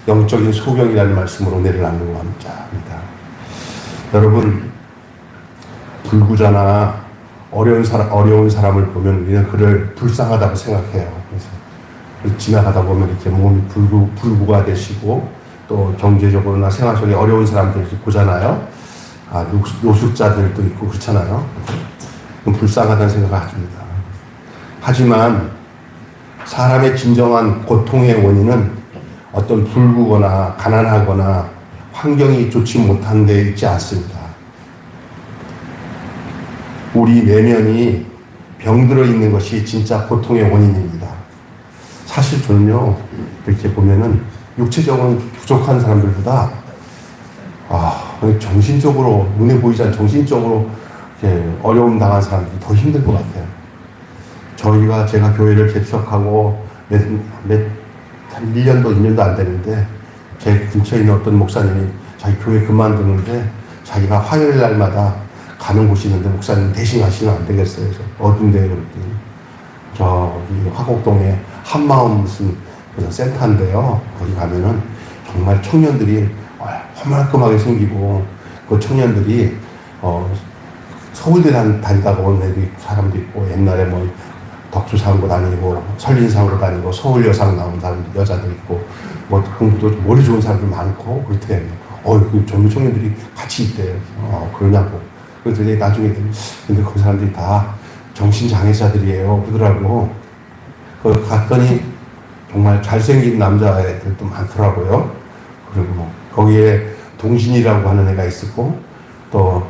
영적인 소경이라는 말씀으로 은혜를 나누고 합니다. 여러분, 불구자나 어려운 사람을 보면 우리는 그를 불쌍하다고 생각해요. 그래서 지나가다 보면 이렇게 몸이 불구가 되시고 또 경제적으로나 생활 속에 어려운 사람들이 보잖아요. 노숙자들도 있고 그렇잖아요. 불쌍하다는 생각을 합니다. 하지만 사람의 진정한 고통의 원인은 어떤 불구거나 가난하거나 환경이 좋지 못한 데 있지 않습니다. 우리 내면이 병들어 있는 것이 진짜 고통의 원인입니다. 사실 저는요, 이렇게 보면은 육체적으로 부족한 사람들보다 정신적으로, 눈에 보이지 않는 정신적으로 어려움 당한 사람들이 더 힘든 것 같아요. 제가 교회를 개척하고 한 1년도 2년도 안 되는데 제 근처에 있는 어떤 목사님이 자기 교회 그만두는데 자기가 화요일 날마다 가는 곳이 있는데 목사님 대신 가시면 안 되겠어요. 그래서 어딘데 그랬더니 저기 화곡동에 한마음 무슨 센터인데요. 거기 가면은 정말 청년들이 허물끔하게 생기고 그 청년들이 서울대 다니다가 온 애들이 사람도 있고 옛날에 뭐 덕수상고 다니고 설린상고 다니고 서울여상 나온 사람들 여자도 있고 뭐 공부도 머리 좋은 사람들 많고 그렇게 그 젊은 청년들이 같이 있대요. 그러냐고. 그래서 나중에 근데 그 사람들이 다 정신장애자들이에요 그러더라고. 갔더니 정말 잘생긴 남자애들도 많더라고요. 그리고 거기에 동신이라고 하는 애가 있었고 또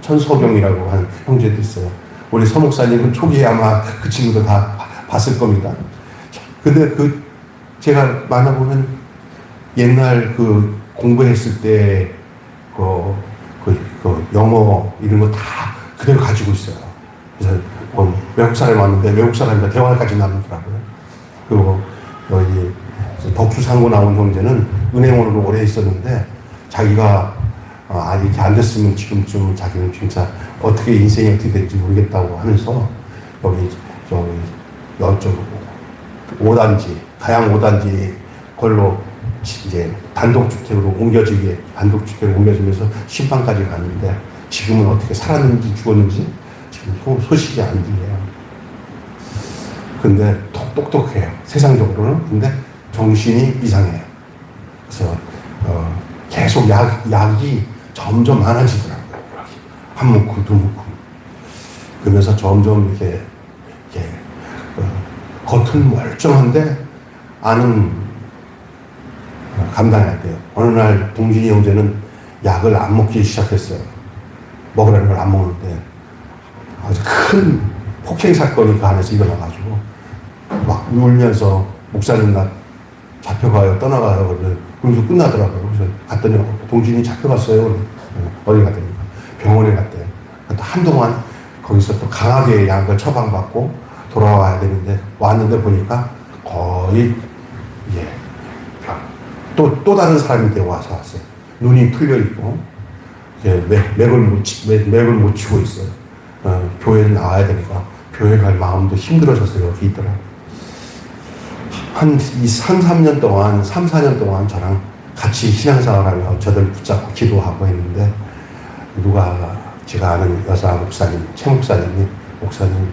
천소경이라고 하는 형제도 있어요. 우리 서목사님은 초기에 아마 그 친구도 다 봤을 겁니다. 근데 제가 만나보면 옛날 공부했을 때 영어 이런 거 다 그대로 가지고 있어요. 그래서 외국 사람이 왔는데 외국 사람이랑 대화까지 나누더라고요. 그리고 여기 덕수상고 나온 형제는 은행원으로 오래 있었는데 자기가 이렇게 안 됐으면 지금쯤 자기는 진짜 어떻게 인생이 어떻게 될지 모르겠다고 하면서 여기 5단지 가양 5단지 걸로 이제 단독주택으로 옮겨지면서 심판까지 갔는데 지금은 어떻게 살았는지 죽었는지 지금 소식이 안 들려요. 근데 똑똑해요. 세상적으로는. 근데 정신이 이상해요. 그래서 계속 약이 점점 많아지더라고요. 한 묶음, 두 묶음. 그러면서 점점 이렇게 겉은 멀쩡한데 안은 감당해야 돼요. 어느 날 동진이 형제는 약을 안 먹기 시작했어요. 먹으라는 걸 안 먹는데 아주 큰 폭행 사건이 그 안에서 일어나가지고 막 울면서 목사님 나 잡혀가요, 떠나가요. 그래서 끝나더라고요. 그래서 갔더니 동진이 잡혀갔어요. 어디 갔더니 병원에 갔대요. 한동안 거기서 또 강하게 약을 처방받고 돌아와야 되는데 왔는데 보니까 거의 또 다른 사람이 되어 왔어요. 눈이 풀려 있고 맥을 못 치고 있어요. 교회를 나와야 되니까 교회 갈 마음도 힘들어졌어요. 여기 있더라고요. 한 3-4년 동안 저랑 같이 신앙생활하며 저들 붙잡고 기도하고 했는데 제가 아는 여자 목사님, 최 목사님이 목사님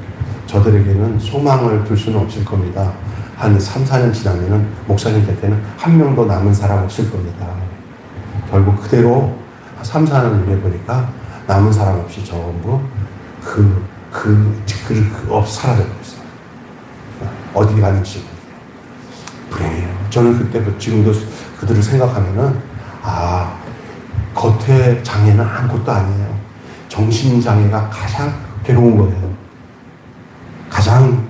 저들에게는 소망을 둘 수는 없을 겁니다. 한 3-4년 지나면은 목사님 곁에는 한 명도 남은 사람 없을 겁니다. 결국 그대로 3-4년 후에 보니까 남은 사람 없이 전부 사라져버렸어요. 어디 가는지 불행해요. 저는 그때 지금도 그들을 생각하면은 겉의 장애는 아무것도 아니에요. 정신장애가 가장 괴로운 거예요. 가장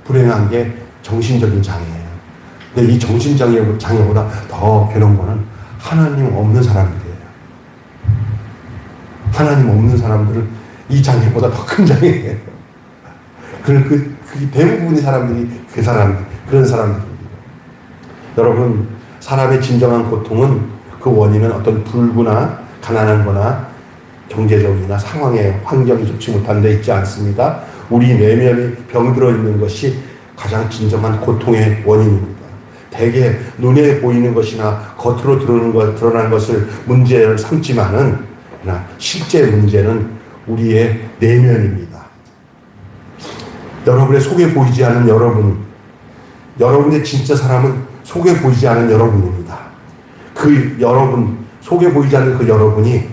불행한 게 정신적인 장애예요. 근데 이 정신장애보다 더 괴로운 거는 하나님 없는 사람들이에요. 하나님 없는 사람들은 이 장애보다 더 큰 장애예요. 그 대부분의 사람들이 그런 사람들입니다. 여러분, 사람의 진정한 고통은 그 원인은 어떤 불구나 가난한 거나 경제적이나 상황에 환경이 좋지 못한 데 있지 않습니다. 우리 내면이 병들어 있는 것이 가장 진정한 고통의 원인입니다. 대개 눈에 보이는 것이나 겉으로 드러나는 것을 문제를 삼지만은, 그러나 실제 문제는 우리의 내면입니다. 여러분의 속에 보이지 않는 여러분의 진짜 사람은 속에 보이지 않는 여러분입니다. 그 여러분, 속에 보이지 않는 그 여러분이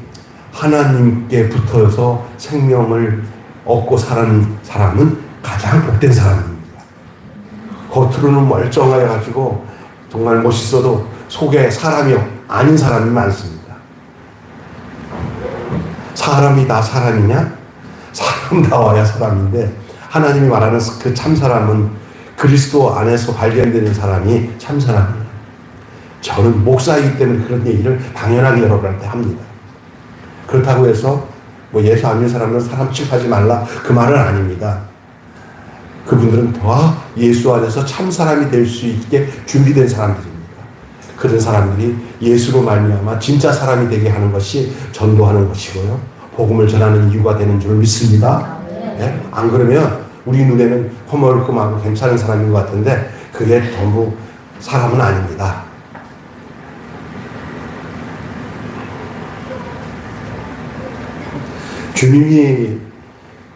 하나님께 붙어서 생명을 얻고 사는 사람은 가장 복된 사람입니다. 겉으로는 멀쩡해가지고 정말 멋있어도 속에 사람이 아닌 사람이 많습니다. 사람이 다 사람이냐? 사람다워야 사람인데, 하나님이 말하는 그 참사람은 그리스도 안에서 발견되는 사람이 참사람이에요. 저는 목사이기 때문에 그런 얘기를 당연하게 여러분한테 합니다. 그렇다고 해서 예수 안 믿는 사람은 사람 취급하지 말라, 그 말은 아닙니다. 그분들은 더 예수 안에서 참사람이 될 수 있게 준비된 사람들입니다. 그런 사람들이 예수로 말미암아 진짜 사람이 되게 하는 것이 전도하는 것이고요, 복음을 전하는 이유가 되는 줄 믿습니다. 네? 안 그러면 우리 눈에는 허멀끔하고 괜찮은 사람인 것 같은데 그게 전부 사람은 아닙니다. 주님이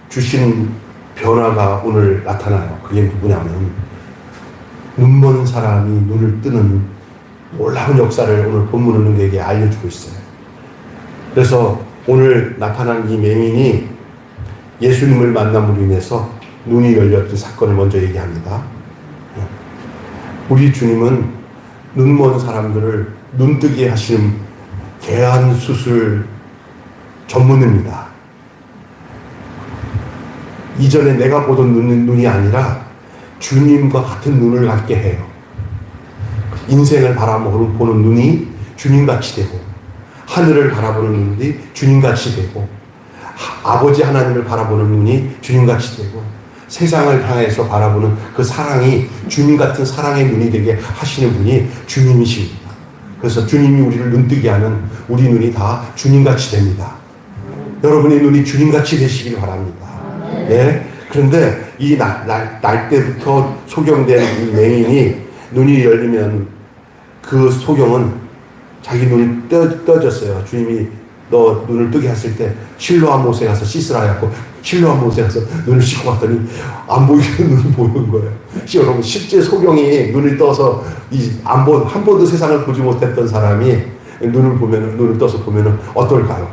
주신 변화가 오늘 나타나요. 그게 누구냐면, 눈먼 사람이 눈을 뜨는 놀라운 역사를 오늘 본문은 우리에게 알려주고 있어요. 그래서 오늘 나타난 이 맹인이 예수님을 만남으로 인해서 눈이 열렸던 사건을 먼저 얘기합니다. 우리 주님은 눈먼 사람들을 눈뜨게 하시는 개안수술 전문입니다. 이전에 내가 보던 눈이 아니라 주님과 같은 눈을 갖게 해요. 인생을 바라보는 눈이 주님같이 되고, 하늘을 바라보는 눈이 주님같이 되고, 아버지 하나님을 바라보는 눈이 주님같이 되고, 세상을 향해서 바라보는 그 사랑이 주님 같은 사랑의 눈이 되게 하시는 분이 주님이십니다. 그래서 주님이 우리를 눈뜨게 하는 우리 눈이 다 주님같이 됩니다. 여러분의 눈이 주님같이 되시길 바랍니다. 네. 그런데 이 날 때부터 소경된 이 맹인이 눈이 열리면 그 소경은 자기 눈이 떠졌어요. 주님이 너 눈을 뜨게 했을 때 실로암 못에 가서 씻으라 해갖고 실로암 못에 가서 눈을 씻고 왔더니 안 보이는 눈이 보이는 거예요. 여러분, 실제 소경이 눈을 떠서 한 번도 세상을 보지 못했던 사람이 눈을 떠서 보면은 어떨까요?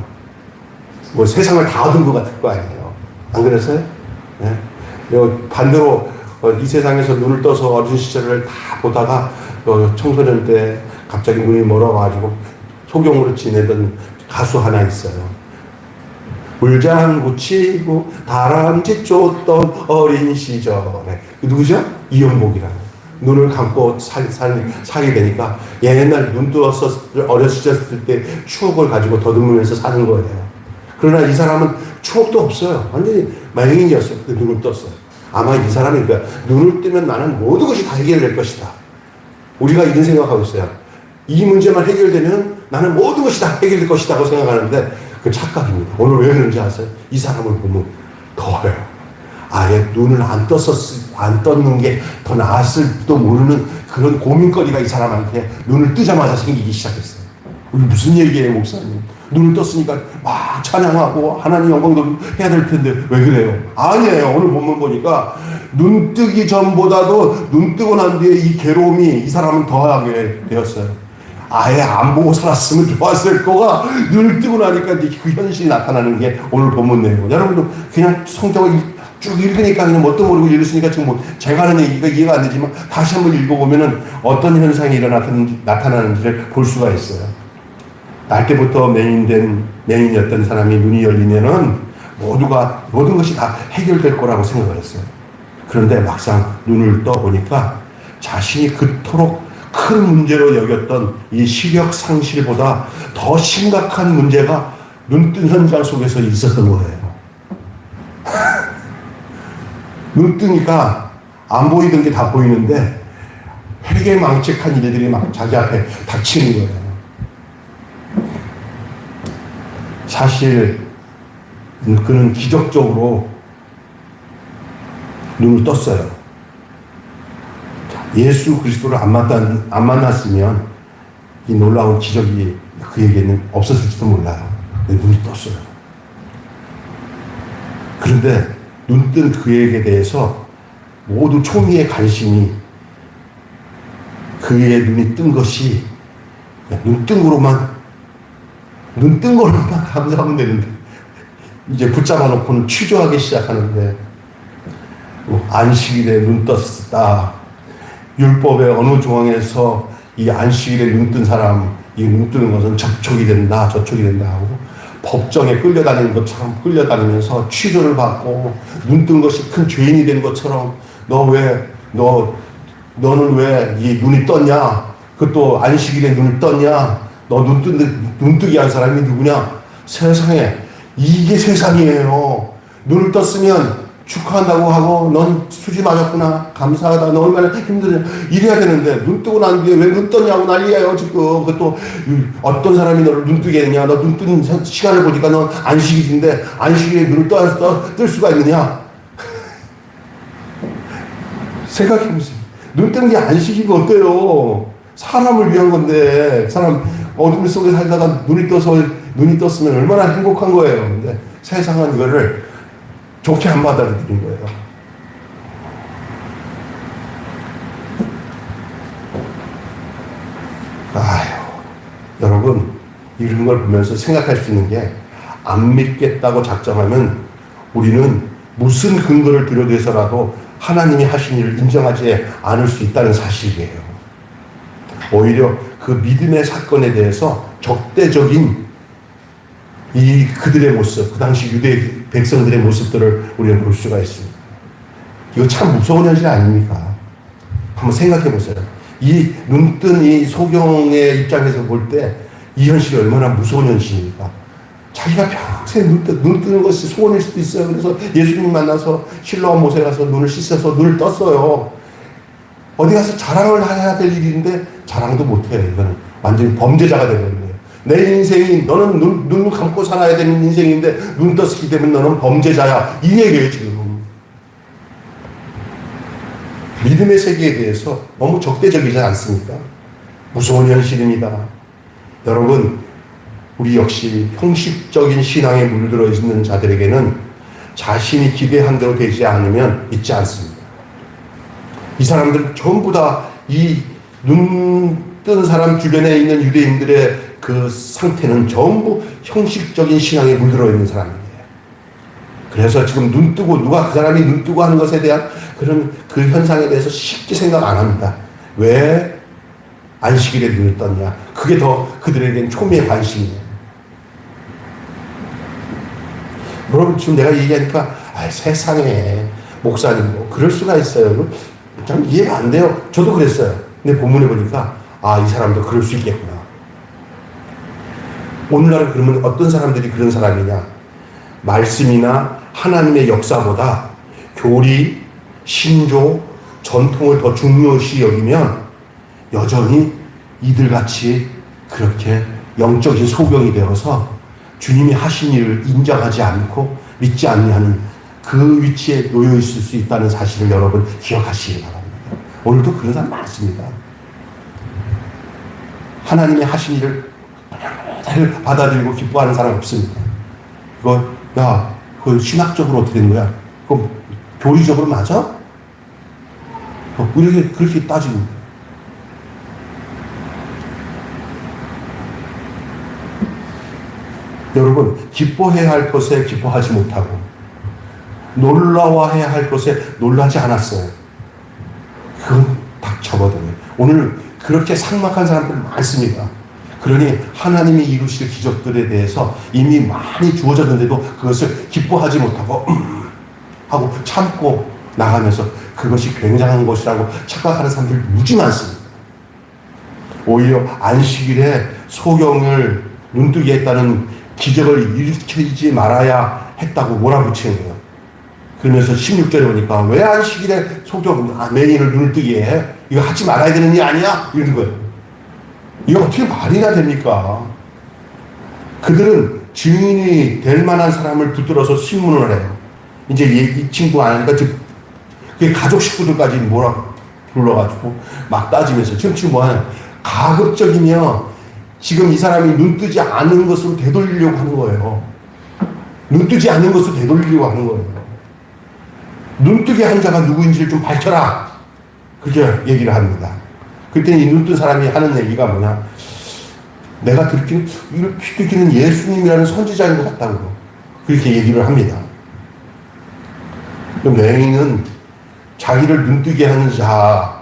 세상을 다 얻은 것 같을 거 아니에요. 안 그랬어요? 네? 반대로 이 세상에서 눈을 떠서 어린 시절을 다 보다가 청소년 때 갑자기 눈이 멀어가지고 소경으로 지내던 가수 하나 있어요. 물장구 치고 다람쥐 쫓던 어린 시절에. 누구죠? 이영복이라고. 눈을 감고 살게 되니까 옛날 눈 뜨었을 어렸을 때 추억을 가지고 더듬으면서 사는 거예요. 그러나 이 사람은 추억도 없어요. 완전히 맹인이었어요. 눈을 떴어요. 아마 이 사람이 눈을 뜨면 나는 모든 것이 다 해결될 것이다. 우리가 이런 생각하고 있어요. 이 문제만 해결되면 나는 모든 것이 다 해결될 것이라고 생각하는데 그 착각입니다. 오늘 왜 그런지 아세요? 이 사람을 보면 더해요. 아예 눈을 안 떴는 게 더 나았을지도 모르는 그런 고민거리가 이 사람한테 눈을 뜨자마자 생기기 시작했어요. 우리 무슨 얘기예요, 목사님? 눈을 떴으니까 막 찬양하고 하나님 영광도 해야 될 텐데 왜 그래요? 아니에요. 오늘 본문 보니까 눈 뜨기 전보다도 눈 뜨고 난 뒤에 이 괴로움이 이 사람은 더하게 되었어요. 아예 안 보고 살았으면 좋았을 거가 눈을 뜨고 나니까 그 현실이 나타나는 게 오늘 본문 내용. 여러분도 그냥 성경을 쭉 읽으니까 그냥 뭣도 모르고 읽으시니까 지금 제가 하는 얘기가 이해가 안 되지만 다시 한번 읽어보면은 어떤 현상이 나타나는지를 볼 수가 있어요. 날 때부터 맹인이었던 사람이 눈이 열리면은 모든 것이 다 해결될 거라고 생각을 했어요. 그런데 막상 눈을 떠보니까 자신이 그토록 큰 문제로 여겼던 이 시력 상실보다 더 심각한 문제가 눈뜬 현장 속에서 있었던 거예요. 눈 뜨니까 안 보이던 게 다 보이는데 회개망측한 일들이 막 자기 앞에 닥치는 거예요. 사실 그는 기적적으로 눈을 떴어요. 예수 그리스도를 안 만났으면 이 놀라운 기적이 그에게는 없었을지도 몰라요. 눈이 떴어요. 그런데 눈뜬 그에게 대해서 모두 총리의 관심이 그의 눈이 뜬 것이 눈 뜬 거로만 감사하면 되는데 이제 붙잡아 놓고는 취조하기 시작하는데 안식일에 눈 떴다. 율법의 어느 조항에서 이 안식일에 눈 뜬 사람, 이 눈 뜨는 것은 접촉이 된다, 저촉이 된다 하고 법정에 끌려다니는 것처럼 끌려다니면서 취조를 받고 눈 뜬 것이 큰 죄인이 된 것처럼 너는 왜 이 눈이 떴냐? 그것도 안식일에 눈을 떴냐? 너 눈뜨기 한 사람이 누구냐? 세상에 이게 세상이에요. 눈을 떴으면 축하한다고 하고 넌 수지 맞았구나 감사하다 너 얼마나 힘드냐 이래야 되는데 눈 뜨고 난 뒤에 왜 눈 떴냐고 난리예요 지금. 그것도 어떤 사람이 너를 눈 뜨게 했냐? 너 눈 뜨는 시간을 보니까 넌 안식일인데 안식일에 눈을 뜰 수가 있느냐? 생각해보세요. 눈 뜨는 게 안식이고 어때요? 사람을 위한 건데 사람 어둠 속에 살다가 눈이 떴으면 얼마나 행복한 거예요. 근데 세상은 이거를 좋게 안 받아들이는 거예요. 여러분 이런 걸 보면서 생각할 수 있는 게 안 믿겠다고 작정하면 우리는 무슨 근거를 들여대서라도 하나님이 하신 일을 인정하지 않을 수 있다는 사실이에요. 오히려 그 믿음의 사건에 대해서 적대적인 그들의 모습, 그 당시 유대 백성들의 모습들을 우리는 볼 수가 있습니다. 이거 참 무서운 현실 아닙니까? 한번 생각해 보세요. 이 눈뜬 이 소경의 입장에서 볼 때 이 현실이 얼마나 무서운 현실입니까? 자기가 평생 눈 뜨는 것이 소원일 수도 있어요. 그래서 예수님 만나서 실로암 못에 가서 눈을 씻어서 눈을 떴어요. 어디 가서 자랑을 해야 될 일인데 자랑도 못해요. 이거는 완전히 범죄자가 되거든요. 내 인생이 너는 눈을 감고 살아야 되는 인생인데 눈 떴기 때문에 너는 범죄자야. 이 얘기예요 지금. 믿음의 세계에 대해서 너무 적대적이지 않습니까? 무서운 현실입니다. 여러분 우리 역시 형식적인 신앙에 물들어 있는 자들에게는 자신이 기대한 대로 되지 않으면 믿지 않습니다. 이 사람들은 전부 다 이 눈 뜬 사람 주변에 있는 유대인들의 그 상태는 전부 형식적인 신앙에 물들어 있는 사람이에요. 그래서 지금 눈 뜨고 그 사람이 눈 뜨고 하는 것에 대한 그런 그 현상에 대해서 쉽게 생각 안 합니다. 왜 안식일에 눈을 떴냐? 그게 더 그들에겐 초미의 관심이에요. 여러분 지금 내가 얘기하니까 세상에 목사님 뭐 그럴 수가 있어요. 참 이해가 안 돼요. 저도 그랬어요. 근데 본문에 보니까 이 사람도 그럴 수 있겠구나. 오늘날 그러면 어떤 사람들이 그런 사람이냐? 말씀이나 하나님의 역사보다 교리, 신조, 전통을 더 중요시 여기면 여전히 이들같이 그렇게 영적인 소경이 되어서 주님이 하신 일을 인정하지 않고 믿지 않는 그 위치에 놓여 있을 수 있다는 사실을 여러분 기억하시기 바랍니다. 오늘도 그런 사람 많습니다. 하나님이 하신 일을 받아들이고 기뻐하는 사람 없습니다. 그거 신학적으로 어떻게 되는 거야? 그거 교리적으로 맞아? 그렇게 따지고. 여러분, 기뻐해야 할 것에 기뻐하지 못하고, 놀라워해야 할 것에 놀라지 않았어요. 그건 닥쳐거든요. 오늘 그렇게 삭막한 사람들 많습니다. 그러니 하나님이 이루실 기적들에 대해서 이미 많이 주어졌는데도 그것을 기뻐하지 못하고 하고 참고 나가면서 그것이 굉장한 것이라고 착각하는 사람들이 무지 많습니다. 오히려 안식일에 소경을 눈뜨게 했다는 기적을 일으키지 말아야 했다고 몰아붙이는 거예요. 그러면서 16절에 보니까 왜 안식일에 매인을 눈을 뜨게 해? 이거 하지 말아야 되는 일 아니야? 이러는 거예요. 이거 어떻게 말이나 됩니까? 그들은 증인이 될 만한 사람을 붙들어서 신문을 해요. 이제 이 친구가 아니니까 그 가족 식구들까지 뭐라고 불러가지고 막 따지면서 지금 뭐하냐, 가급적이며 지금 이 사람이 눈 뜨지 않은 것으로 되돌리려고 하는 거예요. 눈 뜨지 않은 것으로 되돌리려고 하는 거예요. 눈 뜨게 한 자가 누구인지를 좀 밝혀라, 그렇게 얘기를 합니다. 그때 이 눈 뜬 사람이 하는 얘기가 뭐냐, 내가 듣기는 예수님이라는 선지자인 것 같다고 그렇게 얘기를 합니다. 맹인은 자기를 눈뜨게 하는 자,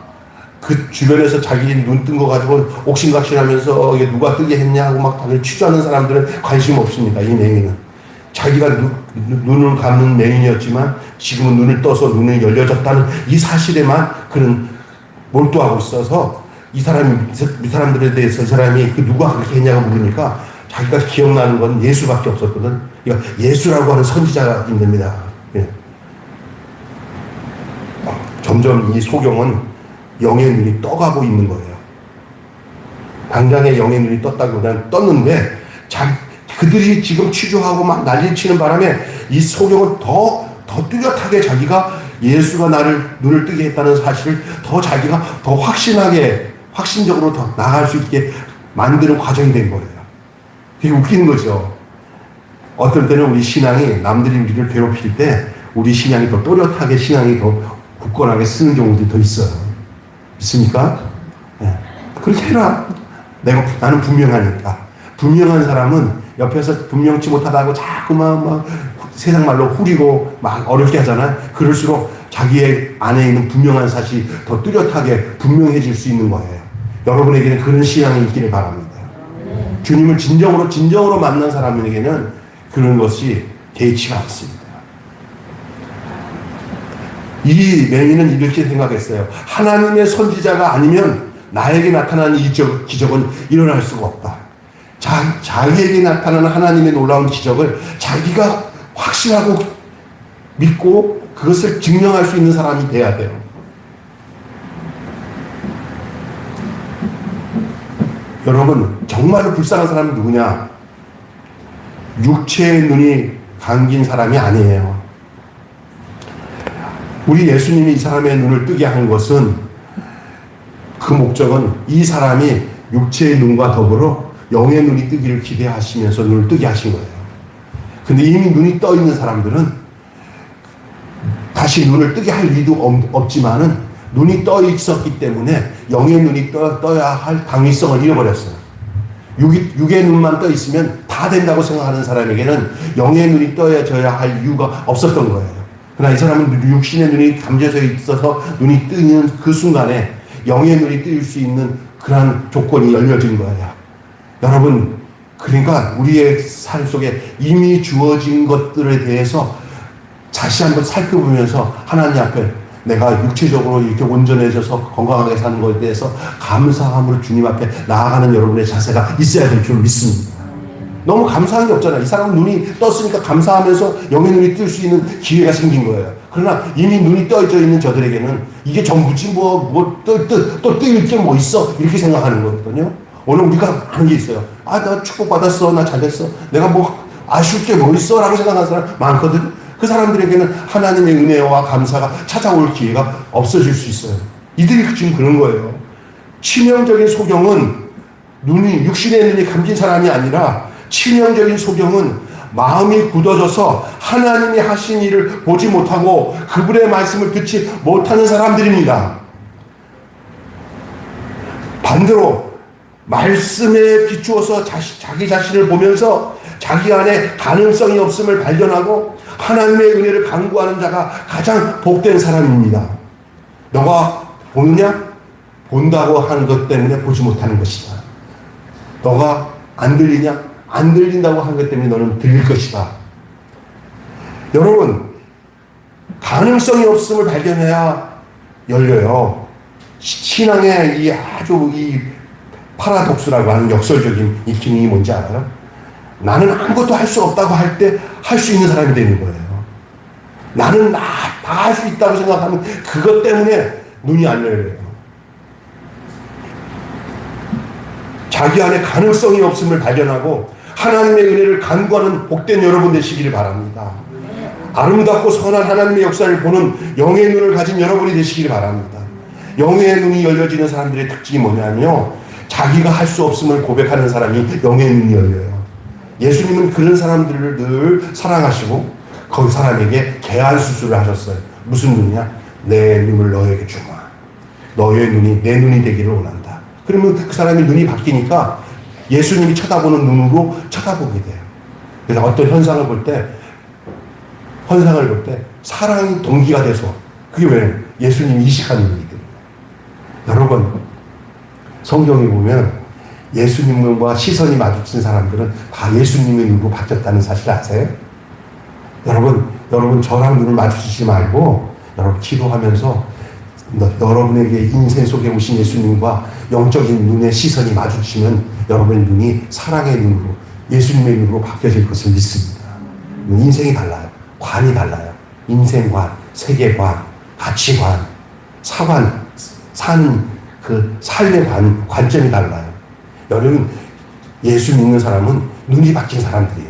그 주변에서 자기 눈 뜬 거 가지고 옥신각신하면서 이게 누가 뜨게 했냐고 막 다들 취조하는 사람들은 관심 없습니다. 이 맹인은 자기가 눈을 감는 맹인이었지만 지금은 눈을 떠서 눈이 열려졌다는 이 사실에만 그는 몰두하고 있어서 이 사람들에 대해서 이 사람이 누가 그렇게 했냐고 물으니까 자기가 기억나는 건 예수밖에 없었거든. 그러니까 예수라고 하는 선지자가 있습니다. 예. 점점 이 소경은 영의 눈이 떠가고 있는 거예요. 당장에 영의 눈이 떴다기보다는 떴는데 그들이 지금 취조하고 막 난리치는 바람에 이 소경은 더 뚜렷하게 자기가 예수가 나를 눈을 뜨게 했다는 사실을 더 자기가 더 확신적으로 더 나아갈 수 있게 만드는 과정이 된 거예요. 되게 웃기는 거죠. 어떨 때는 우리 신앙이 남들이 우리를 괴롭힐 때 우리 신앙이 더 또렷하게, 신앙이 더 굳건하게 쓰는 경우도 더 있어요. 있습니까? 네. 그렇게 해라. 나는 분명하니까. 분명한 사람은 옆에서 분명치 못하다고 자꾸만 막 세상 말로 후리고 막 어렵게 하잖아요. 그럴수록 자기의 안에 있는 분명한 사실이 더 뚜렷하게 분명해질 수 있는 거예요. 여러분에게는 그런 신앙이 있기를 바랍니다. 주님을 진정으로 만난 사람에게는 그런 것이 개의치가 않습니다. 이 맹인은 이렇게 생각했어요. 하나님의 선지자가 아니면 나에게 나타나는 이 기적은 일어날 수가 없다. 자기에게 나타나는 하나님의 놀라운 기적을 자기가 확신하고 믿고 그것을 증명할 수 있는 사람이 돼야 돼요. 여러분, 정말로 불쌍한 사람은 누구냐? 육체의 눈이 감긴 사람이 아니에요. 우리 예수님이 이 사람의 눈을 뜨게 한 것은, 그 목적은 이 사람이 육체의 눈과 더불어 영의 눈이 뜨기를 기대하시면서 눈을 뜨게 하신 거예요. 근데 이미 눈이 떠 있는 사람들은 다시 눈을 뜨게 할 일도 없지만은 눈이 떠 있었기 때문에 영의 눈이 떠야 할 당위성을 잃어버렸어요. 육의 눈만 떠 있으면 다 된다고 생각하는 사람에게는 영의 눈이 떠져야 할 이유가 없었던 거예요. 그러나 이 사람은 육신의 눈이 감겨져 있어서 눈이 뜨는 그 순간에 영의 눈이 뜰 수 있는 그러한 조건이 열려진 거예요. 여러분, 그러니까 우리의 삶 속에 이미 주어진 것들에 대해서 다시 한번 살펴보면서 하나님 앞에 내가 육체적으로 이렇게 온전해져서 건강하게 사는 것에 대해서 감사함으로 주님 앞에 나아가는 여러분의 자세가 있어야 될 줄 믿습니다. 너무 감사한 게 없잖아요. 이 사람은 눈이 떴으니까 감사하면서 영의 눈이 뜰 수 있는 기회가 생긴 거예요. 그러나 이미 눈이 떠져 있는 저들에게는 이게 전부지 또 뜰 게 뭐 있어? 이렇게 생각하는 거거든요. 오늘 우리가 하는 게 있어요. 나 축복받았어. 나 잘됐어. 내가 뭐 아쉬울 게 뭐 있어? 라고 생각하는 사람 많거든. 그 사람들에게는 하나님의 은혜와 감사가 찾아올 기회가 없어질 수 있어요. 이들이 지금 그런 거예요. 치명적인 소경은 육신의 눈이 감긴 사람이 아니라 치명적인 소경은 마음이 굳어져서 하나님이 하신 일을 보지 못하고 그분의 말씀을 듣지 못하는 사람들입니다. 반대로 말씀에 비추어서 자기 자신을 보면서 자기 안에 가능성이 없음을 발견하고 하나님의 은혜를 간구하는 자가 가장 복된 사람입니다. 너가 보느냐? 본다고 하는 것 때문에 보지 못하는 것이다. 너가 안 들리냐? 안 들린다고 하는 것 때문에 너는 들릴 것이다. 여러분, 가능성이 없음을 발견해야 열려요. 신앙의 아주 파라독스라고 하는 역설적인 이 기능이 뭔지 알아요? 나는 아무것도 할 수 없다고 할 때 할 수 있는 사람이 되는 거예요. 나는 다 할 수 있다고 생각하면 그것 때문에 눈이 안 열려요. 자기 안에 가능성이 없음을 발견하고 하나님의 은혜를 간구하는 복된 여러분 되시기를 바랍니다. 아름답고 선한 하나님의 역사를 보는 영의 눈을 가진 여러분이 되시기를 바랍니다. 영의 눈이 열려지는 사람들의 특징이 뭐냐면요, 자기가 할 수 없음을 고백하는 사람이 영의 눈이 열려요. 예수님은 그런 사람들을 늘 사랑하시고 그 사람에게 개안 수술을 하셨어요. 무슨 눈이냐? 내 눈을 너에게 주마. 너의 눈이 내 눈이 되기를 원한다. 그러면 그 사람의 눈이 바뀌니까 예수님이 쳐다보는 눈으로 쳐다보게 돼요. 그래서 어떤 현상을 볼 때 사랑이 동기가 돼서, 그게 왜? 예수님이 이식한 눈이거든요. 여러분, 성경에 보면 예수님과 시선이 마주친 사람들은 다 예수님의 눈으로 바뀌었다는 사실 아세요? 여러분 저랑 눈을 마주치지 말고 여러분 기도하면서 여러분에게 인생 속에 오신 예수님과 영적인 눈의 시선이 마주치면 여러분의 눈이 사랑의 눈으로, 예수님의 눈으로 바뀌어질 것을 믿습니다. 인생이 달라요. 관이 달라요. 인생관, 세계관, 가치관, 사관, 사는 그 삶의 관점이 달라요. 여러분, 예수 믿는 사람은 눈이 바뀐 사람들이에요.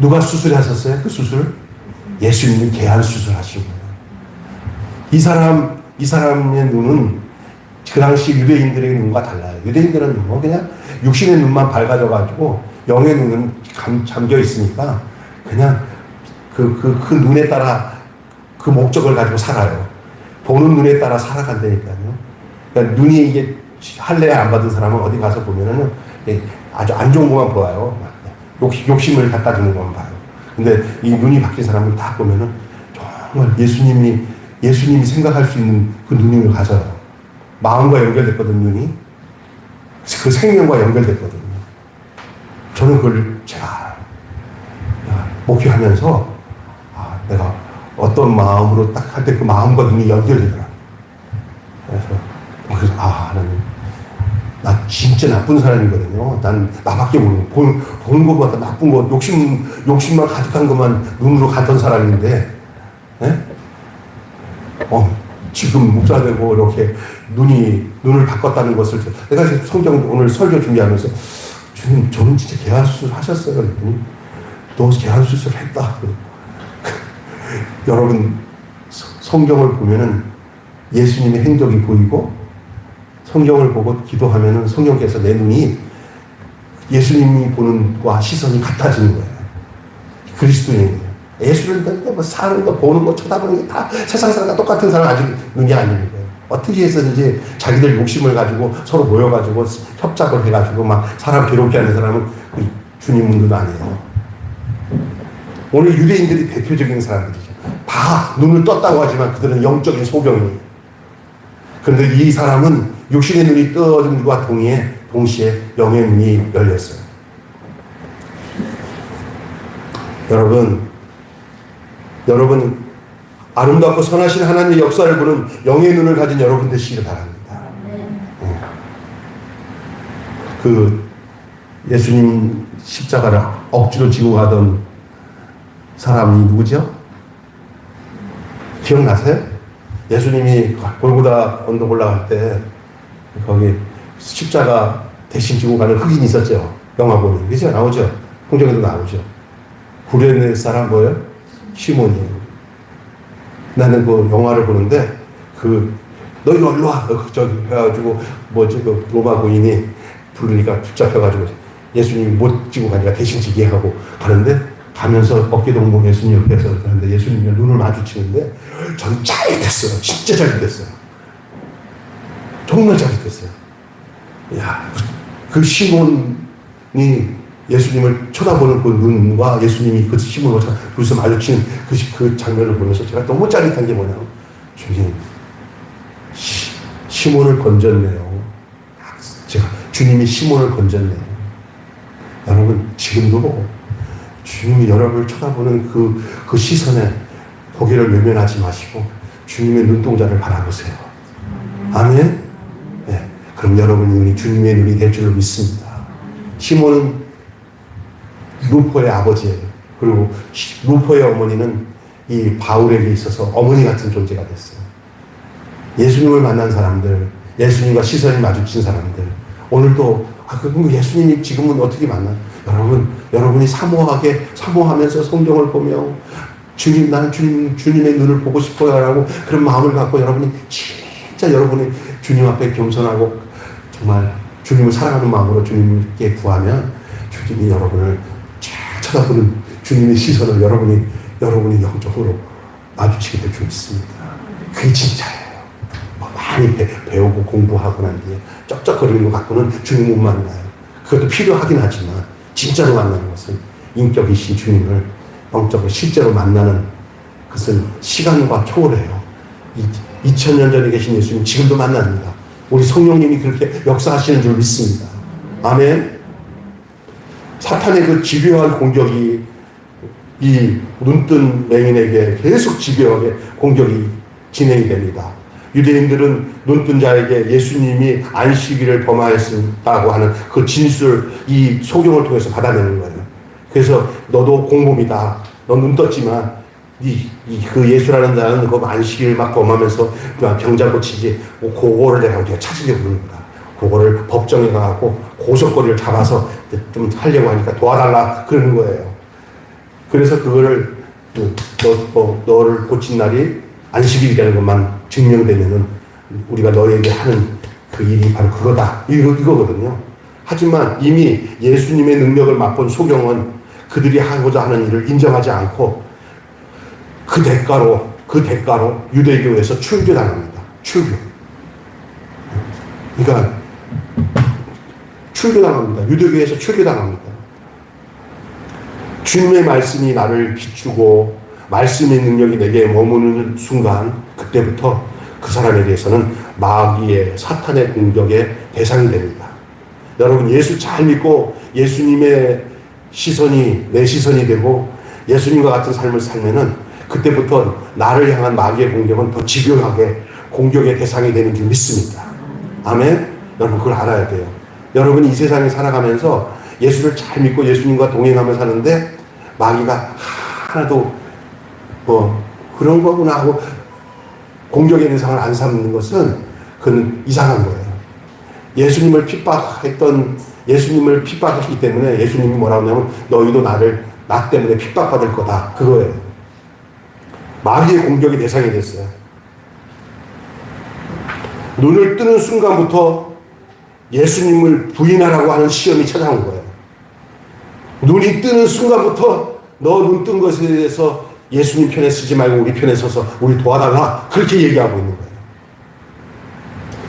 누가 수술하셨어요? 그 수술? 예수님이 개안 수술하신 거예요. 이 사람의 눈은 그 당시 유대인들의 눈과 달라요. 유대인들은 뭐 그냥 육신의 눈만 밝아져가지고 영의 눈은 잠겨 있으니까 그냥 그 눈에 따라 그 목적을 가지고 살아요. 보는 눈에 따라 살아간다니까요. 그러니까 눈이 이게 할례 안 받은 사람은 어디 가서 보면은 아주 안 좋은 것만 보아요. 욕심을 갖다 주는 것만 봐요. 근데 이 눈이 바뀐 사람을 딱 보면은 정말 예수님이 생각할 수 있는 그 눈을 가져요. 마음과 연결됐거든, 눈이. 그 생명과 연결됐거든요. 저는 그걸 제가 목회하면서 내가 어떤 마음으로 딱 할 때 그 마음과 눈이 연결되더라고요. 그래서 나 진짜 나쁜 사람이거든요. 난 나밖에 모르고 보는 것보다 나쁜 거, 욕심만 가득한 것만 눈으로 갔던 사람인데, 지금 목사 되고 이렇게 눈을 바꿨다는 것을, 내가 성경 오늘 설교 준비하면서 주님, 저는 진짜 개안 수술 하셨어요. 그랬더니 너 개안 수술 했다. 여러분, 성경을 보면은 예수님의 행적이 보이고, 성경을 보고 기도하면은 성령께서 내 눈이 예수님이 보는 것과 시선이 같아지는 거예요. 그리스도인이에요. 예수는 뭐 사는 거, 보는 거, 쳐다보는 게 다 세상 사람과 똑같은 사람 아직 눈이 아닌 거예요. 어떻게 해서든지 자기들 욕심을 가지고 서로 모여가지고 협작을 해가지고 막 사람 괴롭게 하는 사람은 주님 눈은 아니에요. 오늘 유대인들이 대표적인 사람들이죠. 다 눈을 떴다고 하지만 그들은 영적인 소경이에요. 그런데 이 사람은 육신의 눈이 떠진 것과 동시에 영의 눈이 열렸어요. 여러분 아름답고 선하신 하나님의 역사를 보는 영의 눈을 가진 여러분 되시기를 바랍니다. 그 예수님 십자가를 억지로 지고 가던 사람이 누구죠? 기억나세요? 예수님이 골고다 언덕 올라갈 때 거기 십자가 대신 지고 가는 흑인이 있었죠. 영화 보면. 그죠? 나오죠? 성경에도 나오죠. 구레네 사람 뭐예요? 시몬이에요. 나는 그 영화를 보는데 너 일로 와. 저기 해가지고 그 로마 고인이 부르니까 붙잡혀가지고 예수님이 못 지고 가니까 대신 지게 하고 가는데 가면서 어깨 동무 예수님 옆에서 그러는데 예수님이 눈을 마주치는데 전 짜릿했어요. 진짜 짜릿했어요. 정말 짜릿했어요. 그 시몬이 예수님을 쳐다보는 그 눈과 예수님이 그 시몬을 둘이서 마주치는 그 장면을 보면서 제가 너무 짜릿한 게 뭐냐면 주님 시몬을 건졌네요. 주님이 시몬을 건졌네요. 여러분 지금도 주님이 여러분을 쳐다보는 그 시선에 고개를 외면하지 마시고 주님의 눈동자를 바라보세요. 아멘? 네. 그럼 여러분의 눈이 주님의 눈이 될 줄로 믿습니다. 시몬은 루포의 아버지예요. 그리고 루포의 어머니는 이 바울에게 있어서 어머니 같은 존재가 됐어요. 예수님을 만난 사람들, 예수님과 시선이 마주친 사람들, 오늘도 그럼 예수님이 지금은 어떻게 만나? 여러분이 사모하면서 성경을 보며 주님, 나는 주님의 눈을 보고 싶어요 라고 그런 마음을 갖고 여러분이 진짜 여러분이 주님 앞에 겸손하고 정말 주님을 사랑하는 마음으로 주님께 구하면 주님이 여러분을 쫙 쳐다보는 주님의 시선을 여러분이 영적으로 마주치게 될 줄 믿습니다. 그게 진짜예요. 많이 배우고 공부하고 난 뒤에 쩍쩍거리는 것 갖고는 주님 못 만나요. 그것도 필요하긴 하지만 진짜로 만나는 것은 인격이신 주님을 영적으로 실제로 만나는 것은 시간과 초월해요. 2000년 전에 계신 예수님 지금도 만납니다. 우리 성령님이 그렇게 역사하시는 줄 믿습니다. 아멘. 사탄의 그 집요한 공격이 이 눈뜬 맹인에게 계속 집요하게 공격이 진행이 됩니다. 유대인들은 눈뜬 자에게 예수님이 안식일을 범하였다고 하는 그 진술, 이 소경을 통해서 받아내는 거예요. 그래서 너도 공범이다. 너 눈 떴지만 그 예수라는 자는 그 안식일 막 범하면서 병자 고치지, 그거를 내가 어디가 찾으려고 그러는 거다. 그거를 법정에 가고 고속거리를 잡아서 좀 하려고 하니까 도와달라 그러는 거예요. 그래서 그거를 너를 고친 날이 안식일이라는 것만 증명되면은 우리가 너에게 하는 그 일이 바로 그거다. 이거거든요. 하지만 이미 예수님의 능력을 맛본 소경은 그들이 하고자 하는 일을 인정하지 않고 그 대가로 유대교에서 출교당합니다. 그러니까 출교당합니다. 유대교에서 출교당합니다. 주님의 말씀이 나를 비추고 말씀의 능력이 내게 머무는 순간 그때부터 그 사람에 대해서는 마귀의 사탄의 공격의 대상이 됩니다. 여러분 예수 잘 믿고 예수님의 시선이 내 시선이 되고 예수님과 같은 삶을 살면은 그때부터 나를 향한 마귀의 공격은 더 집요하게 공격의 대상이 되는 줄 믿습니다. 아멘? 여러분 그걸 알아야 돼요. 여러분이 이 세상에 살아가면서 예수를 잘 믿고 예수님과 동행하며 사는데 마귀가 하나도 그런 거구나 하고 공격의 대상을 안 삼는 것은 그건 이상한 거예요. 예수님을 핍박했기 때문에 예수님이 뭐라고 하냐면 너희도 나 때문에 핍박받을 거다. 그거예요. 마귀의 공격의 대상이 됐어요. 눈을 뜨는 순간부터 예수님을 부인하라고 하는 시험이 찾아온 거예요. 눈이 뜨는 순간부터 너 눈 뜬 것에 대해서 예수님 편에 서지 말고 우리 편에 서서 우리 도와달라. 그렇게 얘기하고 있는 거예요.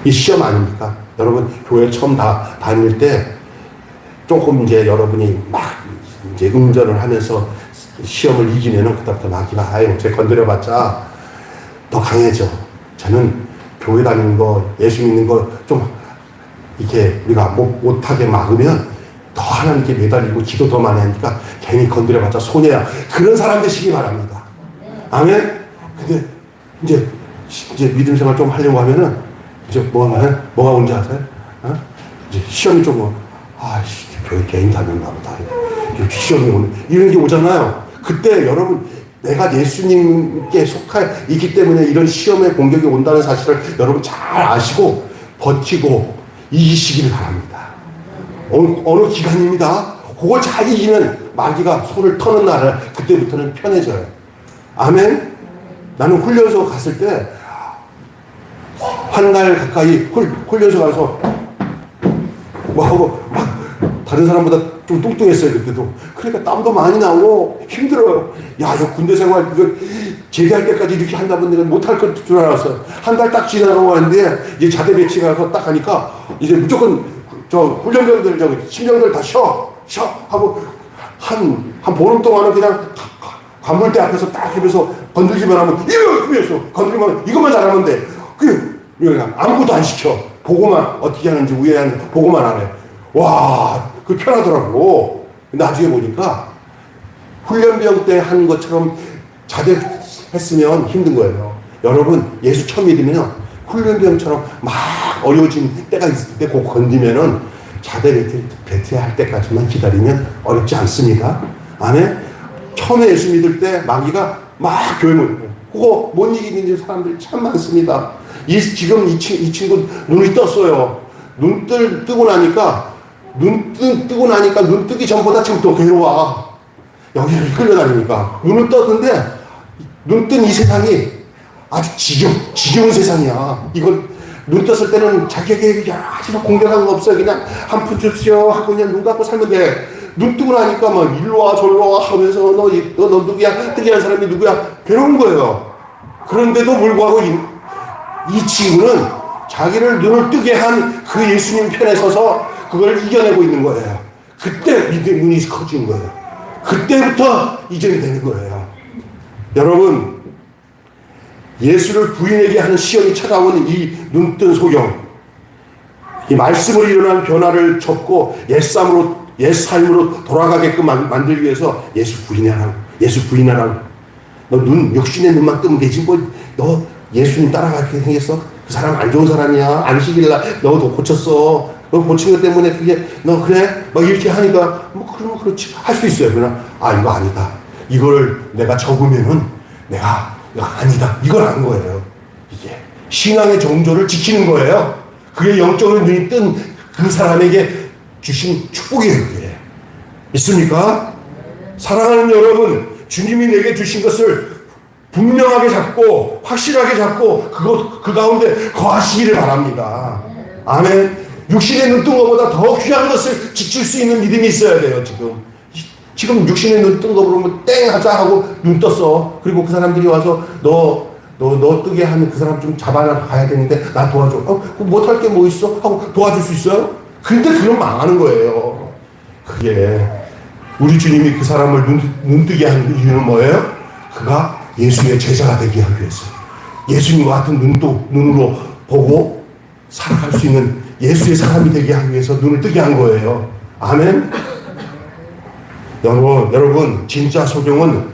이 시험 아닙니까? 여러분, 교회 처음 다닐 때 조금 이제 여러분이 막 이제 응전을 하면서 시험을 이기면은 그때부터 마귀가 제 건드려봤자 더 강해져. 저는 교회 다니는 거, 예수 믿는 거 좀 이렇게 우리가 못하게 막으면 더 하나님께 매달리고 기도 더 많이 하니까 괜히 건드려봤자 손해야. 그런 사람 되시기 바랍니다. 아멘? 근데 이제 믿음 생활 좀 하려고 하면은 이제 뭐가 오는지 아세요? 이제 시험이 좀 교회 개인 다녔나 보다. 시험이 오는 이런 게 오잖아요. 그때 여러분 내가 예수님께 속해 있기 때문에 이런 시험의 공격이 온다는 사실을 여러분 잘 아시고 버티고 이기시기를 바랍니다. 어느 기간입니다. 그걸 잘 이기면 마귀가 손을 터는 날을 그때부터는 편해져요. 아멘? 나는 훈련소 갔을 때 한 달 가까이 훈련소 가서 막 다른 사람보다 좀 뚱뚱했어요. 그때도. 그러니까 땀도 많이 나고 힘들어요. 이거 군대 생활 이거 제대할 때까지 이렇게 한다면 내가 못할 줄 알았어요. 한 달 딱 지나가고 하는데 이제 자대 배치 가서 딱 하니까 이제 무조건 훈련병들 심령들 다 쉬어 하고 한 보름 동안은 그냥 관물대 앞에서 딱 하면서 건들기만 하면 이거 건들기만 이것만 잘하면 돼. 그냥 아무것도 안 시켜. 보고만 어떻게 하는지 우회하는지 보고만 하네. 와, 그 편하더라고. 나중에 보니까 훈련병 때 한 것처럼 자대했으면 힘든 거예요. 여러분 예수 처음 믿으면 훈련병처럼 막 어려워진 때가 있을 때 꼭 건디면은 자대 배틀할 때까지만 기다리면 어렵지 않습니다. 아멘? 처음에 예수 믿을 때 마귀가 막 교회를 그거 못 이기는 사람들이 참 많습니다. 지금 이 친구 눈이 떴어요. 눈 뜨고 나니까 눈 뜨기 전보다 지금 더 괴로워. 여기를 끌려다니니까 눈을 떴는데 눈 뜬 이 세상이 아주 지겨운 세상이야. 이건 눈 떴을 때는 자기에게 하지만 공격한 거 없어요. 그냥 한 푼 줍시오 하고 그냥 눈 감고 살면 돼. 눈 뜨고 나니까 막 일로 와 절로 와 하면서 너 누구야? 특이한 사람이 누구야? 괴로운 거예요. 그런데도 불구하고 이 친구는 자기를 눈을 뜨게 한 그 예수님 편에 서서 그걸 이겨내고 있는 거예요. 그때 이게 눈이 커진 거예요. 그때부터 이전이 되는 거예요. 여러분, 예수를 부인하게 하는 시험이 찾아오는 이 눈뜬 소경, 이 말씀으로 일어난 변화를 접고 옛삶으로 돌아가게끔 만들기 위해서 예수 부인하라고. 너 육신의 눈만 뜨면 되지 너 예수님 따라가게 생겼어? 그 사람 안 좋은 사람이야. 안식일날 너도 고쳤어. 너 고친 것 때문에 그게 너 그래? 막 이렇게 하니까 그러면 그렇지 할 수 있어요. 그러나 이거 아니다. 이걸 내가 적으면은 내가 아니다. 이걸 안 거예요. 이게 신앙의 정조를 지키는 거예요. 그게 영적으로 눈이 뜬 그 사람에게 주신 축복이에요. 그게 있습니까? 사랑하는 여러분, 주님이 내게 주신 것을 분명하게 잡고 확실하게 잡고 그 가운데 거하시기를 바랍니다. 아멘. 육신의 눈뜬 것보다 더 귀한 것을 지킬 수 있는 믿음이 있어야 돼요. 지금 육신의 눈 뜬 거 그러면 땡 하자 하고 눈 떴어. 그리고 그 사람들이 와서 너 뜨게 하는 그 사람 좀 잡아가야 되는데 나 도와줘. 못할 게 뭐 있어? 하고 도와줄 수 있어요? 근데 그럼 망하는 거예요. 그게 우리 주님이 그 사람을 눈뜨게 하는 이유는 뭐예요? 그가 예수의 제자가 되게 하기 위해서, 예수님과 같은 눈으로 보고 살아갈 수 있는 예수의 사람이 되게 하기 위해서 눈을 뜨게 한 거예요. 아멘. 여러분, 진짜 소경은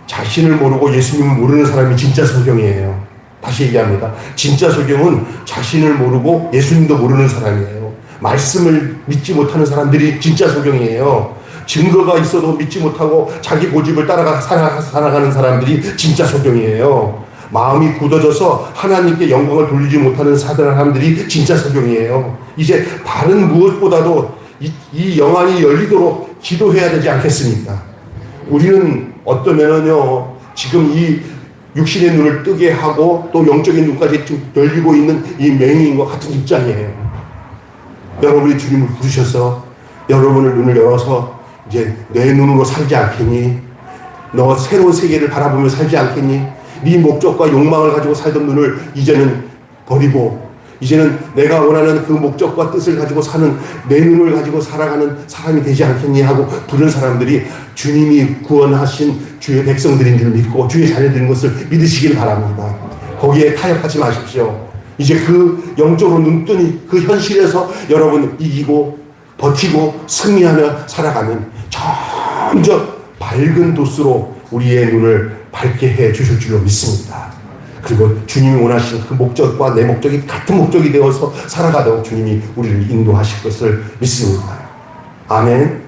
자신을 모르고 예수님을 모르는 사람이 진짜 소경이에요. 다시 얘기합니다. 진짜 소경은 자신을 모르고 예수님도 모르는 사람이에요. 말씀을 믿지 못하는 사람들이 진짜 소경이에요. 증거가 있어도 믿지 못하고 자기 고집을 따라가 살아가는 사람들이 진짜 소경이에요. 마음이 굳어져서 하나님께 영광을 돌리지 못하는 사람들이 진짜 소경이에요. 이제 다른 무엇보다도 이 영안이 열리도록 기도해야 되지 않겠습니까? 우리는 어떠면은요, 지금 이 육신의 눈을 뜨게 하고 또 영적인 눈까지 좀 열리고 있는 이 맹인과 같은 입장이에요. 여러분이 주님을 부르셔서 여러분을 눈을 열어서 이제 내 눈으로 살지 않겠니? 너 새로운 세계를 바라보며 살지 않겠니? 네 목적과 욕망을 가지고 살던 눈을 이제는 버리고 이제는 내가 원하는 그 목적과 뜻을 가지고 사는 내 눈을 가지고 살아가는 사람이 되지 않겠니? 하고 부른 사람들이 주님이 구원하신 주의 백성들인 줄 믿고 주의 자녀들인 것을 믿으시길 바랍니다. 거기에 타협하지 마십시오. 이제 그 영적으로 눈뜬 그 현실에서 여러분 이기고 버티고 승리하며 살아가면 점점 밝은 도수로 우리의 눈을 밝게 해 주실 줄로 믿습니다. 그리고 주님이 원하시는 그 목적과 내 목적이 같은 목적이 되어서 살아가도록 주님이 우리를 인도하실 것을 믿습니다. 아멘.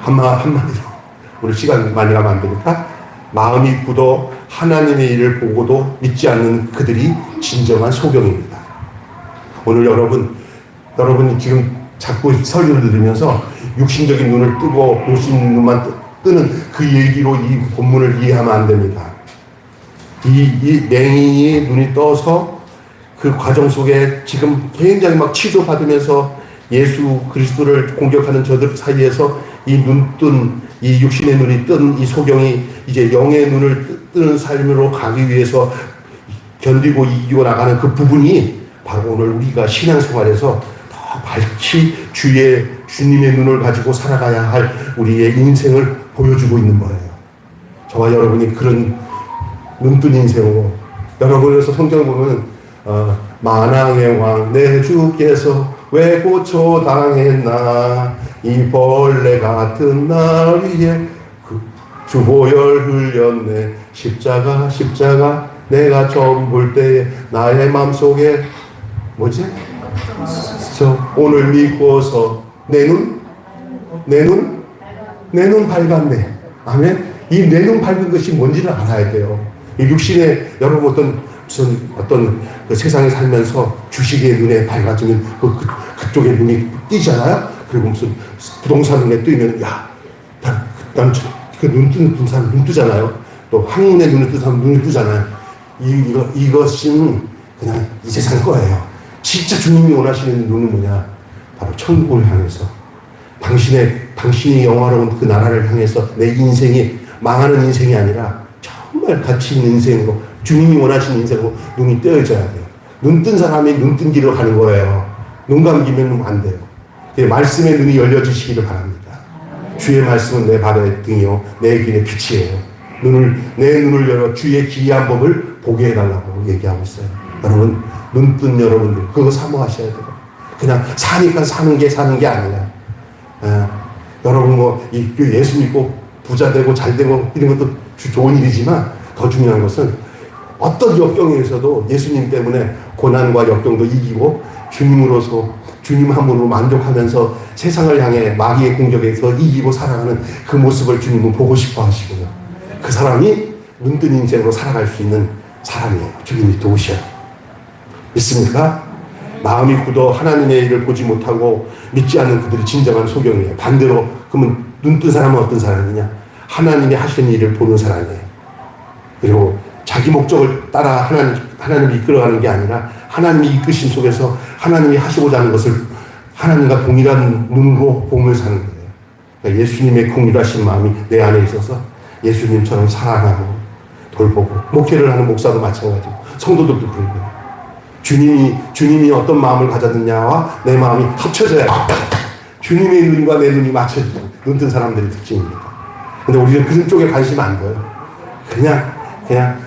한마디로 우리 시간 많이 가면 안 되니까, 마음이 굳어 하나님의 일을 보고도 믿지 않는 그들이 진정한 소경입니다. 오늘 여러분이 지금 자꾸 설교를 들으면서 육신적인 눈을 뜨고 육신 눈만 뜨는 그 얘기로 이 본문을 이해하면 안 됩니다. 이 맹인이 눈이 떠서 그 과정 속에 지금 굉장히 막 치료받으면서 예수 그리스도를 공격하는 저들 사이에서 이 육신의 눈이 뜬 이 소경이 이제 영의 눈을 뜨는 삶으로 가기 위해서 견디고 이기고 나가는 그 부분이 바로 오늘 우리가 신앙생활에서 더 밝히 주님의 눈을 가지고 살아가야 할 우리의 인생을 보여주고 있는 거예요. 저와 여러분이 그런 눈뜬 인생으로, 여러분에서 성경 보면 만왕의 왕 내 주께서 왜 고초당했나, 이 벌레 같은 날 위에 그 주보혈 흘렸네, 십자가 내가 처음 볼 때에 나의 마음속에 뭐지? 오늘 믿고서 내 눈 밝았네. 아멘. 이 내 눈 밝은 것이 뭔지를 알아야 돼요. 이 육신에 여러분 어떤 그 세상에 살면서 주식의 눈에 밝아지면 그쪽에 눈이 띄잖아요. 그리고 무슨 부동산 눈에 뜨면 난 그 눈 뜨는 사람 눈 뜨잖아요. 또 학문의 눈을 뜨는 사람 눈이 뜨잖아요. 이것은 그냥 이 세상 거예요. 진짜 주님이 원하시는 눈은 뭐냐? 바로 천국을 향해서 당신이 영화로운 그 나라를 향해서 내 인생이 망하는 인생이 아니라 정말 가치 있는 인생으로 주님이 원하시는 인생으로 눈이 떼어져야 돼요. 눈 뜬 사람이 눈 뜬 길로 가는 거예요. 눈 감기면 안 돼요. 말씀의 눈이 열려지시기를 바랍니다. 주의 말씀은 내 발의 등이요 내 길의 빛이에요. 내 눈을 열어 주의 기이한 법을 보게 해달라고 얘기하고 있어요. 여러분, 눈 뜬 여러분들 그거 사모하셔야 돼요. 그냥 사니까 사는 게 아니라 여러분 예수 믿고 부자 되고 잘 되고 이런 것도 좋은 일이지만 더 중요한 것은 어떤 역경에서도 예수님 때문에 고난과 역경도 이기고 주님 한 분으로 만족하면서 세상을 향해 마귀의 공격에서 이기고 살아가는 그 모습을 주님은 보고 싶어 하시고요. 그 사람이 눈뜬 인생으로 살아갈 수 있는 사람이에요. 주님이 도우셔요. 믿습니까? 마음이 굳어 하나님의 일을 보지 못하고 믿지 않는 그들이 진정한 소경이에요. 반대로 그러면 눈뜬 사람은 어떤 사람이냐? 하나님이 하시는 일을 보는 사람이에요. 그리고 자기 목적을 따라 하나님이 이끌어가는 게 아니라 하나님이 이끄신 속에서 하나님이 하시고자 하는 것을 하나님과 동일한 눈으로 보며 사는 거예요. 그러니까 예수님의 긍휼하신 마음이 내 안에 있어서 예수님처럼 사랑하고 돌보고, 목회를 하는 목사도 마찬가지고 성도들도 그런 거예요. 주님이 어떤 마음을 가졌느냐와 내 마음이 합쳐져야 돼요. 주님의 눈과 내 눈이 맞춰지고 눈뜬 사람들의 특징입니다. 근데 우리는 그런 쪽에 관심 안 둬요. 그냥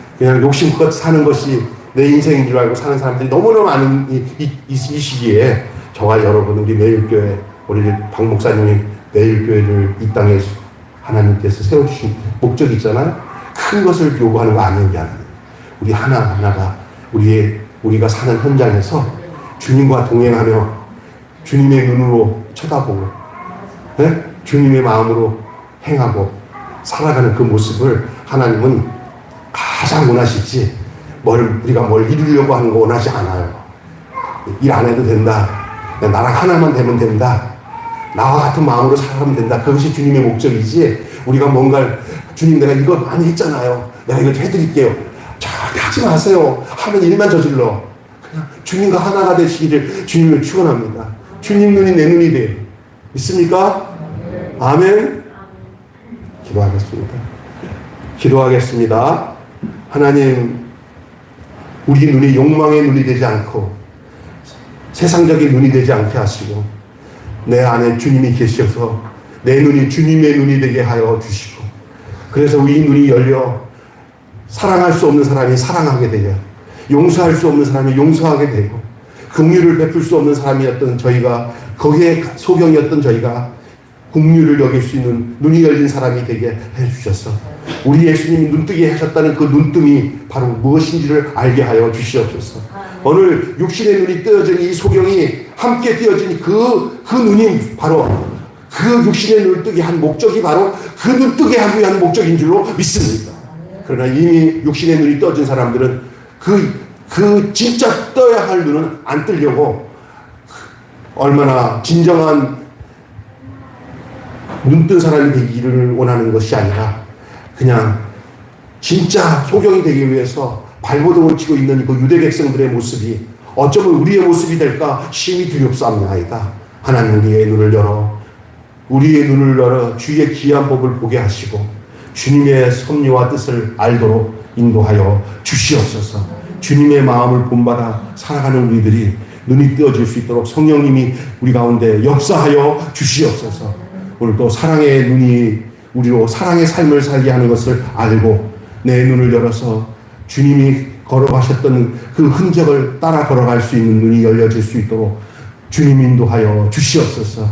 욕심껏 사는 것이 내 인생인 줄 알고 사는 사람들이 너무나 많은 이 시기에 저와 여러분, 우리 매일교회, 우리 박 목사님이 매일교회를 이 땅에 하나님께서 세워주신 목적이 있잖아요. 큰 것을 요구하는 거 아니에요. 우리 하나하나가 우리가 사는 현장에서 주님과 동행하며 주님의 눈으로 쳐다보고, 네? 주님의 마음으로 행하고 살아가는 그 모습을 하나님은 가장 원하시지, 우리가 뭘 이루려고 하는 거 원하지 않아요. 일 안 해도 된다. 나랑 하나만 되면 된다. 나와 같은 마음으로 살아가면 된다. 그것이 주님의 목적이지, 우리가 뭔가, 주님 내가 이거 많이 했잖아요. 내가 이거 해드릴게요. 저렇게 하지 마세요. 하면 일만 저질러. 그냥 주님과 하나가 되시기를 주님을 축원합니다. 주님 눈이 내 눈이 돼요. 믿습니까? 아멘. 기도하겠습니다. 하나님, 우리 눈이 욕망의 눈이 되지 않고 세상적인 눈이 되지 않게 하시고 내 안에 주님이 계셔서 내 눈이 주님의 눈이 되게 하여 주시고, 그래서 이 눈이 열려 사랑할 수 없는 사람이 사랑하게 되고, 용서할 수 없는 사람이 용서하게 되고, 긍휼을 베풀 수 없는 사람이었던 저희가, 거기에 소경이었던 저희가 긍휼을 여길 수 있는 눈이 열린 사람이 되게 해주셔서 우리 예수님이 눈뜨게 하셨다는 그 눈뜸이 바로 무엇인지를 알게 하여 주시옵소서. 오늘 육신의 눈이 뜨어진 이 소경이 함께 뜨어진 그 눈이 바로 그 육신의 눈을 뜨게 한 목적이 바로 그 눈 뜨게 하기 위한 목적인 줄로 믿습니다. 그러나 이미 육신의 눈이 떠진 사람들은 그 진짜 떠야 할 눈은 안 뜨려고 얼마나 진정한 눈뜬 사람이 되기를 원하는 것이 아니라 그냥 진짜 소경이 되기 위해서 발버둥을 치고 있는 그 유대 백성들의 모습이 어쩌면 우리의 모습이 될까 심히 두렵사옵나이다. 하나님, 우리의 눈을 열어 주의 기이한 법을 보게 하시고 주님의 섭리와 뜻을 알도록 인도하여 주시옵소서. 주님의 마음을 본받아 살아가는 우리들이 눈이 뜨어질 수 있도록 성령님이 우리 가운데 역사하여 주시옵소서. 오늘도 사랑의 눈이 우리로 사랑의 삶을 살게 하는 것을 알고 내 눈을 열어서 주님이 걸어가셨던 그 흔적을 따라 걸어갈 수 있는 눈이 열려질 수 있도록 주님 인도하여 주시옵소서.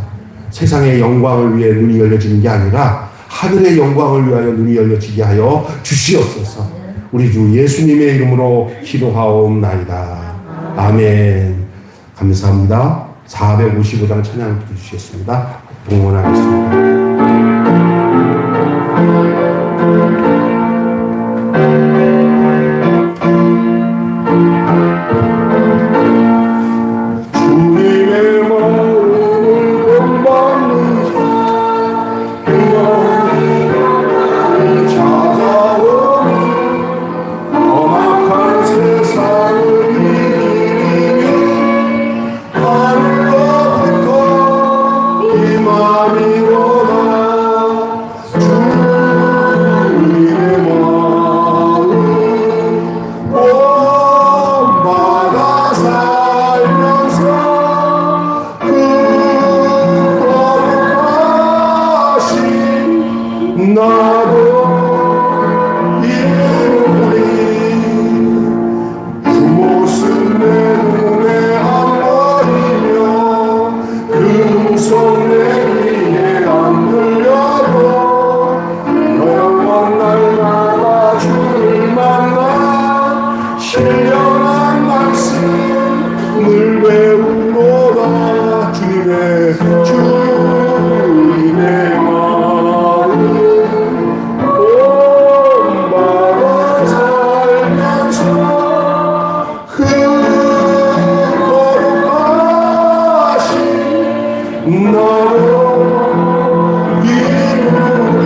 세상의 영광을 위해 눈이 열려지는 게 아니라 하늘의 영광을 위하여 눈이 열려지게 하여 주시옵소서. 우리 주 예수님의 이름으로 기도하옵나이다. 아멘. 감사합니다. 455장 찬양 드리시겠습니다. 동원하겠습니다. 세상을 주님의 마음 본받아 살면서 그 거룩하신 나로 이루리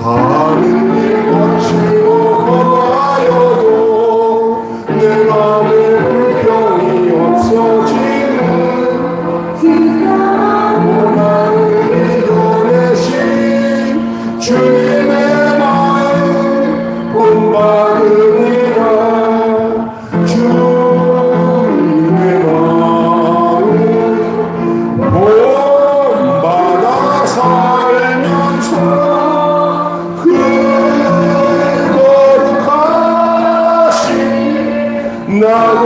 가는 길 거치고 가봐여도 내 맘에 불평이 없어지는 원하는 이겨내신 주님의 마음 본받으니라 주님의 마음 본받아 살면서 그 거룩하신 나로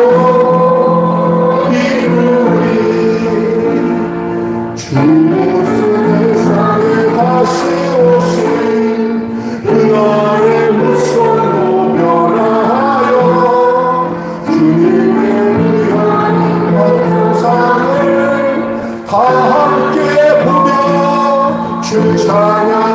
이루리 주 세상에 다시 오신 그날의 무성로 변화하여 주님의 위한 환상을 다 함께 보며 주 찬양